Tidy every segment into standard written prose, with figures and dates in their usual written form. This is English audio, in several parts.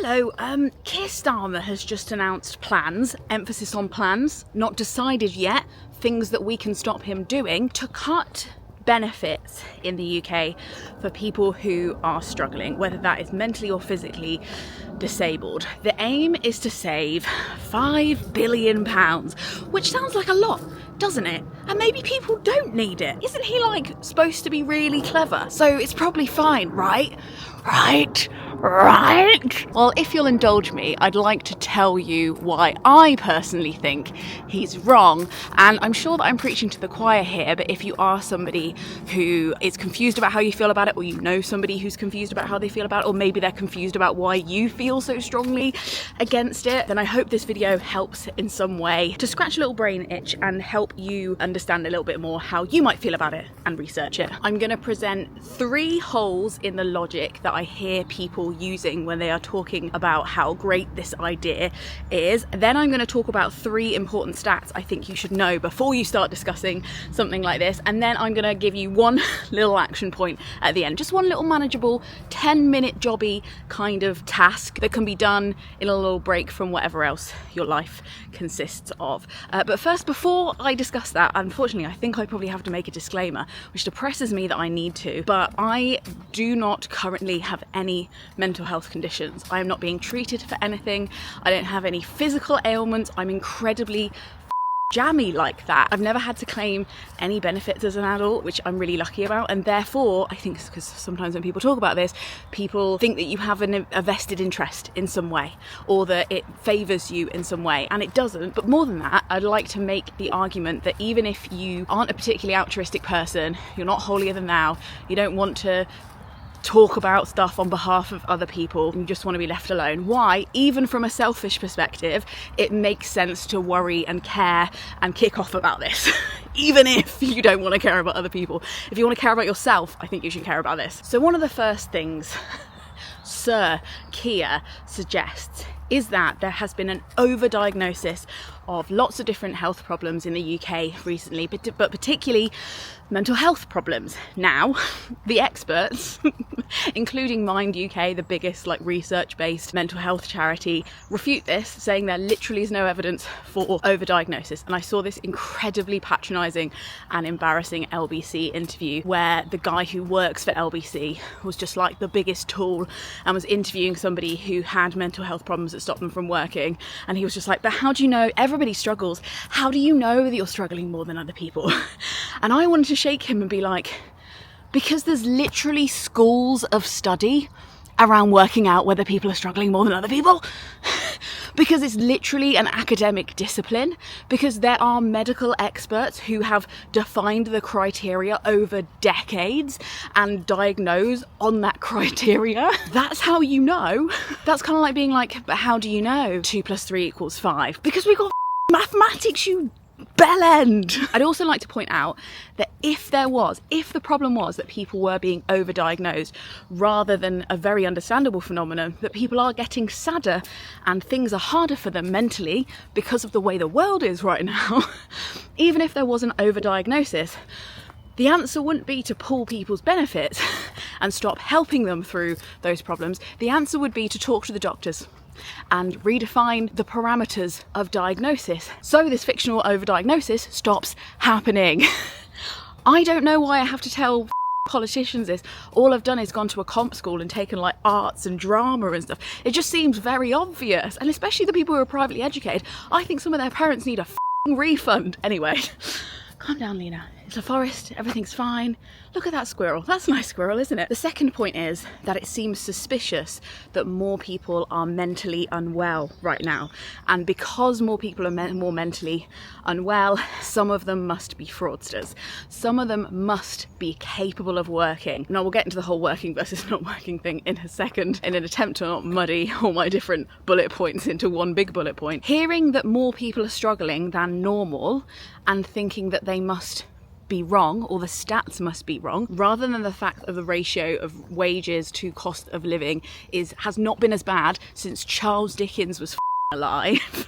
Hello, Keir Starmer has just announced plans, emphasis on plans, not decided yet, things that we can stop him doing to cut benefits in the UK for people who are struggling, whether that is mentally or physically disabled. The aim is to save £5 billion, which sounds like a lot, doesn't it? And maybe people don't need it. Isn't he like supposed to be really clever? So it's probably fine, right? Right? Well, if you'll indulge me, I'd like to tell you why I personally think he's wrong. And I'm sure that I'm preaching to the choir here, but if you are somebody who is confused about how you feel about it, or you know somebody who's confused about how they feel about it, or maybe they're confused about why you feel so strongly against it, then I hope this video helps in some way to scratch a little brain itch and help you understand a little bit more how you might feel about it and research it. I'm going to present 3 holes in the logic that I hear people using when they are talking about how great this idea is. Then I'm going to talk about 3 important stats I think you should know before you start discussing something like this, and then I'm going to give you one little action point at the end, just one little manageable 10-minute jobby kind of task that can be done in a little break from whatever else your life consists of. But first, before I discuss that, unfortunately I think I probably have to make a disclaimer, which depresses me that I need to, but I do not currently have any mental health conditions. I am not being treated for anything. I don't have any physical ailments. I'm incredibly jammy like that. I've never had to claim any benefits as an adult, which I'm really lucky about, and therefore I think, because sometimes when people talk about this, people think that you have a vested interest in some way, or that it favours you in some way, and it doesn't. But more than that, I'd like to make the argument that even if you aren't a particularly altruistic person, you're not holier than thou, you don't want to talk about stuff on behalf of other people, you just want to be left alone, why, even from a selfish perspective, it makes sense to worry and care and kick off about this. Even if you don't want to care about other people. If you want to care about yourself, I think you should care about this. So one of the first things Sir Keir suggests is that there has been an overdiagnosis of lots of different health problems in the UK recently, but particularly mental health problems. Now, the experts, including Mind UK, the biggest research-based mental health charity, refute this, saying there literally is no evidence for overdiagnosis. And I saw this incredibly patronising and embarrassing LBC interview where the guy who works for LBC was just like the biggest tool and was interviewing somebody who had mental health problems that stopped them from working. And he was just like, but how do you know? Everybody struggles. How do you know that you're struggling more than other people? And I wanted to shake him and be like, because there's literally schools of study around working out whether people are struggling more than other people. Because it's literally an academic discipline, because there are medical experts who have defined the criteria over decades and diagnose on that criteria. That's how you know. That's kind of like being like, but how do you know 2 + 3 = 5? Because we got mathematics, you bellend. I'd also like to point out that if the problem was that people were being overdiagnosed rather than a very understandable phenomenon, that people are getting sadder and things are harder for them mentally because of the way the world is right now, even if there was an overdiagnosis, the answer wouldn't be to pull people's benefits and stop helping them through those problems. The answer would be to talk to the doctors and redefine the parameters of diagnosis so this fictional overdiagnosis stops happening. I don't know why I have to tell politicians this. All I've done is gone to a comp school and taken arts and drama and stuff. It just seems very obvious, and especially the people who are privately educated, I think some of their parents need a refund. Anyway, calm down, Lena. It's a forest, everything's fine. Look at that squirrel. That's a nice squirrel, isn't it? The second point is that it seems suspicious that more people are mentally unwell right now. And because more people are more mentally unwell, some of them must be fraudsters. Some of them must be capable of working. Now, we'll get into the whole working versus not working thing in a second, in an attempt to not muddy all my different bullet points into one big bullet point. Hearing that more people are struggling than normal and thinking that they must be wrong, or the stats must be wrong, rather than the fact that the ratio of wages to cost of living has not been as bad since Charles Dickens was alive,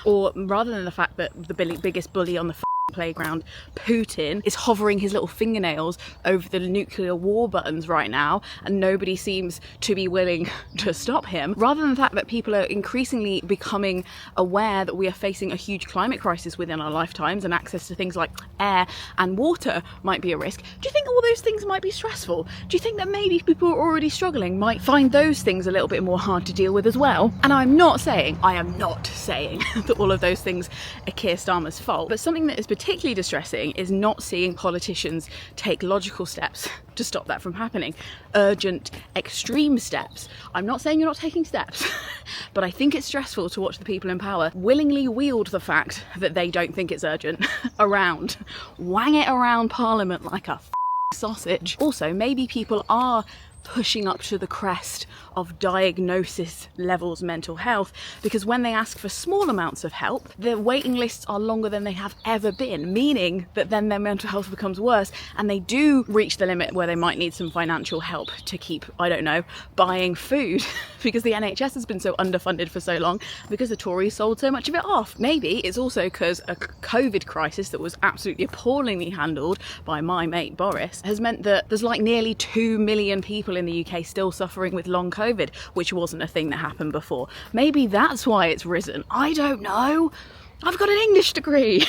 or rather than the fact that the biggest bully on the playground. Putin is hovering his little fingernails over the nuclear war buttons right now, and nobody seems to be willing to stop him. Rather than the fact that people are increasingly becoming aware that we are facing a huge climate crisis within our lifetimes, and access to things like air and water might be a risk, do you think all those things might be stressful? Do you think that maybe people who are already struggling might find those things a little bit more hard to deal with as well? And I am not saying that all of those things are Keir Starmer's fault, but something that is particularly distressing is not seeing politicians take logical steps to stop that from happening. Urgent, extreme steps. I'm not saying you're not taking steps, but I think it's stressful to watch the people in power willingly wield the fact that they don't think it's urgent around, wang it around Parliament like a sausage. Also, maybe people are pushing up to the crest of diagnosis levels mental health, because when they ask for small amounts of help, the waiting lists are longer than they have ever been, meaning that then their mental health becomes worse and they do reach the limit where they might need some financial help to keep, I don't know, buying food because the NHS has been so underfunded for so long, because the Tories sold so much of it off. Maybe it's also because a COVID crisis that was absolutely appallingly handled by my mate Boris has meant that there's like nearly 2 million people in the UK still suffering with long COVID, which wasn't a thing that happened before. Maybe that's why it's risen. I don't know. I've got an English degree.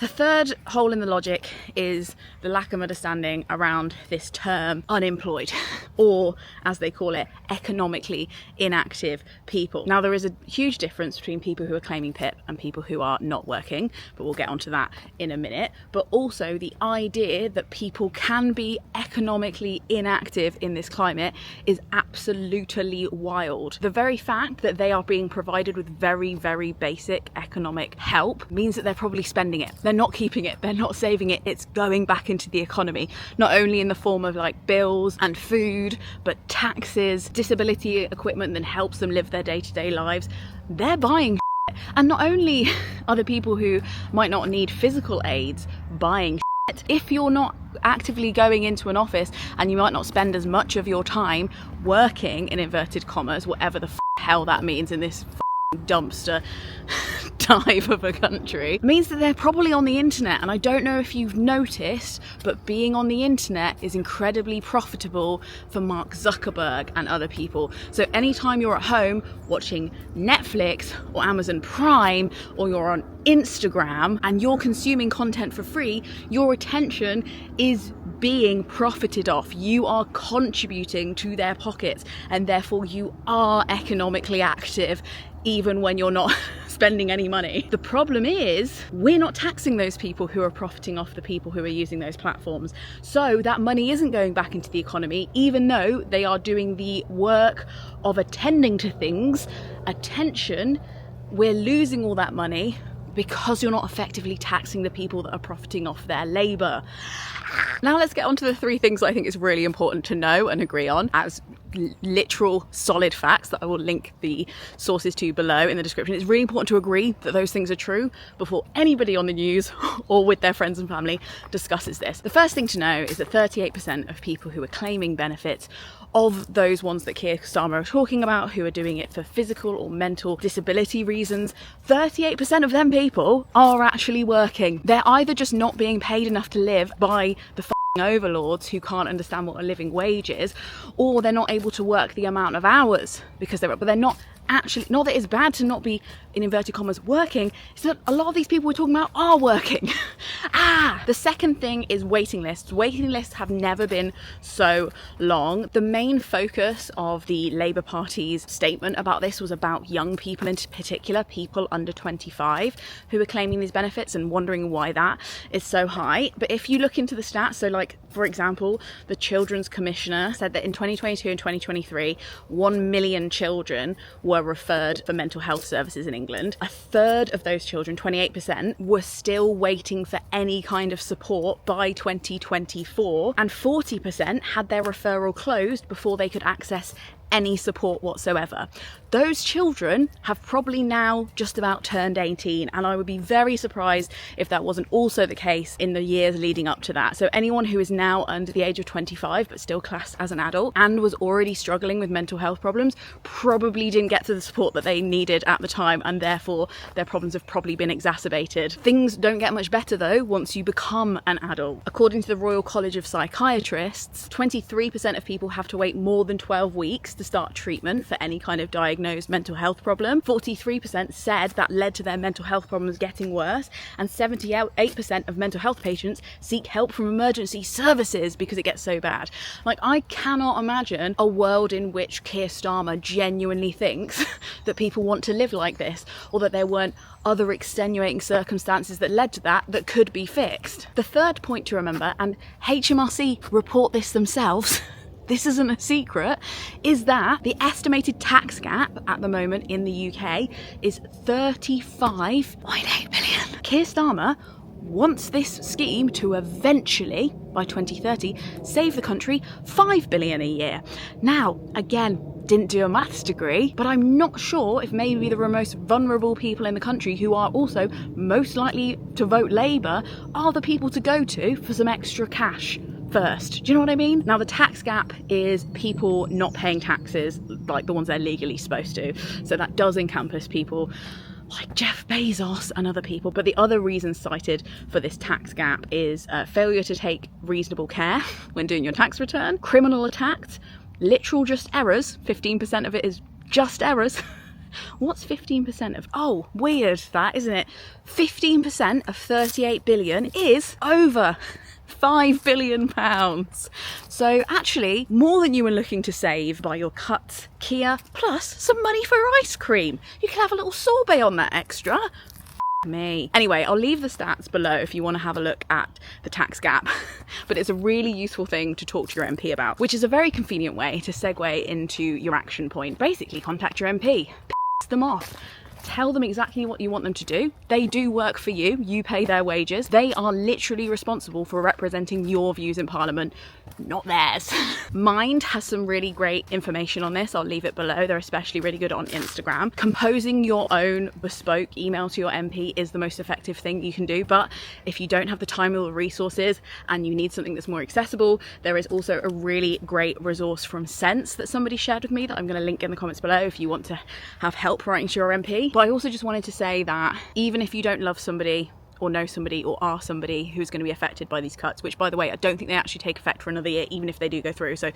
The third hole in the logic is the lack of understanding around this term unemployed, or as they call it, economically inactive people. Now, there is a huge difference between people who are claiming PIP and people who are not working, but we'll get onto that in a minute. But also the idea that people can be economically inactive in this climate is absolutely wild. The very fact that they are being provided with very, very basic economic help means that they're probably spending it. They're not keeping it, they're not saving it, it's going back into the economy, not only in the form of like bills and food, but taxes, disability equipment that helps them live their day-to-day lives. They're buying shit. And not only are the people who might not need physical aids buying shit, if you're not actively going into an office and you might not spend as much of your time working, in inverted commas, whatever the hell that means in this dumpster dive of a country, means that they're probably on the internet. And I don't know if you've noticed, but being on the internet is incredibly profitable for Mark Zuckerberg and other people. So anytime you're at home watching Netflix or Amazon Prime, or you're on Instagram and you're consuming content for free, your attention is being profited off. You are contributing to their pockets, and therefore you are economically active even when you're not spending any money. The problem is we're not taxing those people who are profiting off the people who are using those platforms. So that money isn't going back into the economy, even though they are doing the work of attending to things. Attention, we're losing all that money because you're not effectively taxing the people that are profiting off their labour. Now let's get on to the three things I think is really important to know and agree on as literal solid facts that I will link the sources to below in the description. It's really important to agree that those things are true before anybody on the news or with their friends and family discusses this. The first thing to know is that 38% of people who are claiming benefits, of those ones that Keir Starmer are talking about, who are doing it for physical or mental disability reasons, 38% of them people are actually working. They're either just not being paid enough to live by the overlords who can't understand what a living wage is, or they're not able to work the amount of hours because they're not actually, not that it's bad to not be, in inverted commas, working, it's that a lot of these people we're talking about are working. The second thing is waiting lists. Waiting lists have never been so long. The main focus of the Labour Party's statement about this was about young people, in particular people under 25 who are claiming these benefits and wondering why that is so high. But if you look into the stats, so like for example, the Children's Commissioner said that in 2022 and 2023, 1 million children were referred for mental health services in England. A third of those children, 28%, were still waiting for any kind of support by 2024, and 40% had their referral closed before they could access any support whatsoever. Those children have probably now just about turned 18, and I would be very surprised if that wasn't also the case in the years leading up to that. So anyone who is now under the age of 25 but still classed as an adult and was already struggling with mental health problems probably didn't get to the support that they needed at the time, and therefore their problems have probably been exacerbated. Things don't get much better though once you become an adult. According to the Royal College of Psychiatrists, 23% of people have to wait more than 12 weeks to start treatment for any kind of diagnosed mental health problem. 43% said that led to their mental health problems getting worse, and 78% of mental health patients seek help from emergency services because it gets so bad. Like, I cannot imagine a world in which Keir Starmer genuinely thinks that people want to live like this, or that there weren't other extenuating circumstances that led to that could be fixed. The third point to remember, and HMRC report this themselves, this isn't a secret, is that the estimated tax gap at the moment in the UK is 35.8 billion. Keir Starmer wants this scheme to eventually, by 2030, save the country 5 billion a year. Now, again, didn't do a maths degree, but I'm not sure if maybe the most vulnerable people in the country, who are also most likely to vote Labour, are the people to go to for some extra cash first. Do you know what I mean? Now, the tax gap is people not paying taxes, like the ones they're legally supposed to. So that does encompass people like Jeff Bezos and other people. But the other reason cited for this tax gap is failure to take reasonable care when doing your tax return, criminal attacks, literal just errors. 15% of it is just errors. What's 15% of? Oh, weird that, isn't it? 15% of 38 billion is over £5 billion. So actually, more than you were looking to save by your cuts, Keir, plus some money for ice cream. You can have a little sorbet on that extra. Me. Anyway, I'll leave the stats below if you want to have a look at the tax gap, but it's a really useful thing to talk to your MP about, which is a very convenient way to segue into your action point. Basically, contact your MP, piss them off. Tell them exactly what you want them to do. They do work for you. You pay their wages. They are literally responsible for representing your views in Parliament, not theirs. Mind has some really great information on this. I'll leave it below. They're especially really good on Instagram. Composing your own bespoke email to your MP is the most effective thing you can do. But if you don't have the time or the resources and you need something that's more accessible, there is also a really great resource from Sense that somebody shared with me that I'm going to link in the comments below if you want to have help writing to your MP. But I also just wanted to say that even if you don't love somebody or know somebody or are somebody who's going to be affected by these cuts, which by the way, I don't think they actually take effect for another year, even if they do go through. So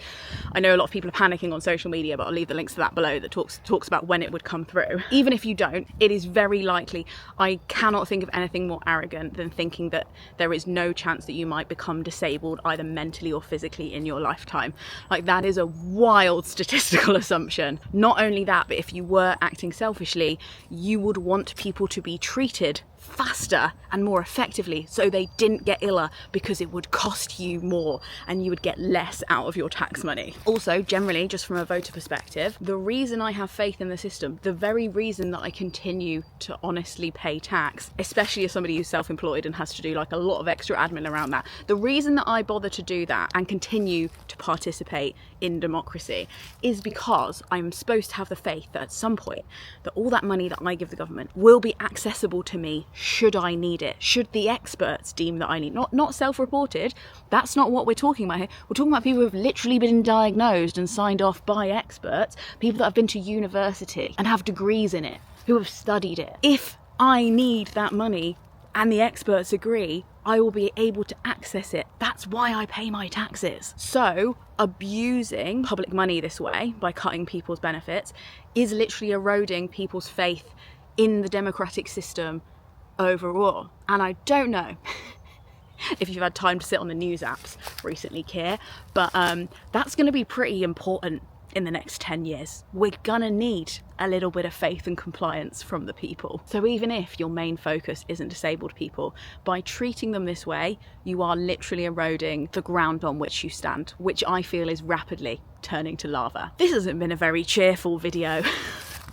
I know a lot of people are panicking on social media, but I'll leave the links to that below that talks about when it would come through. Even if you don't, it is very likely. I cannot think of anything more arrogant than thinking that there is no chance that you might become disabled either mentally or physically in your lifetime. Like, that is a wild statistical assumption. Not only that, but if you were acting selfishly, you would want people to be treated faster and more effectively so they didn't get iller, because it would cost you more and you would get less out of your tax money. Also, generally, just from a voter perspective, the reason I have faith in the system, the very reason that I continue to honestly pay tax, especially as somebody who's self-employed and has to do like a lot of extra admin around that, the reason that I bother to do that and continue to participate in democracy is because I'm supposed to have the faith that at some point that all that money that I give the government will be accessible to me should I need it, should the experts deem that I need. Not self-reported, that's not what we're talking about here. We're talking about people who've literally been diagnosed and signed off by experts, people that have been to university and have degrees in it, who have studied it. If I need that money and the experts agree, I will be able to access it. That's why I pay my taxes. So abusing public money this way by cutting people's benefits is literally eroding people's faith in the democratic system overall. And I don't know if you've had time to sit on the news apps recently, Keir, but that's going to be pretty important in the next 10 years. We're gonna need a little bit of faith and compliance from the people. So even if your main focus isn't disabled people, by treating them this way, you are literally eroding the ground on which you stand, which I feel is rapidly turning to lava. This hasn't been a very cheerful video.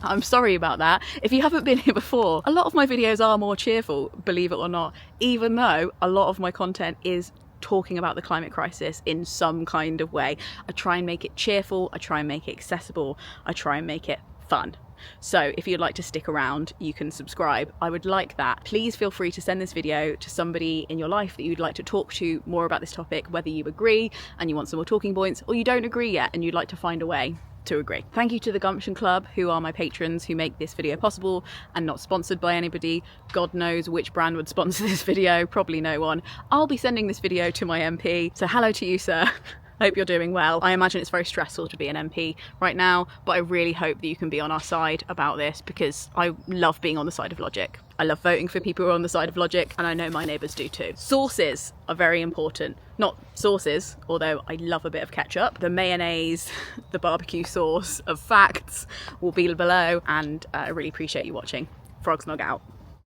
I'm sorry about that. If you haven't been here before, a lot of my videos are more cheerful, believe it or not, even though a lot of my content is talking about the climate crisis in some kind of way. I try and make it cheerful, I try and make it accessible, I try and make it fun. So if you'd like to stick around, you can subscribe. I would like that. Please feel free to send this video to somebody in your life that you'd like to talk to more about this topic, whether you agree and you want some more talking points, or you don't agree yet and you'd like to find a way to agree. Thank you to the Gumption Club, who are my patrons who make this video possible and not sponsored by anybody. God knows which brand would sponsor this video, probably no one. I'll be sending this video to my MP, so hello to you, sir. Hope you're doing well. I imagine it's very stressful to be an MP right now, but I really hope that you can be on our side about this, because I love being on the side of logic. I love voting for people who are on the side of logic, and I know my neighbours do too. Sources are very important. Not sauces, although I love a bit of ketchup. The mayonnaise, the barbecue sauce of facts will be below, and I really appreciate you watching. Frogs nog out.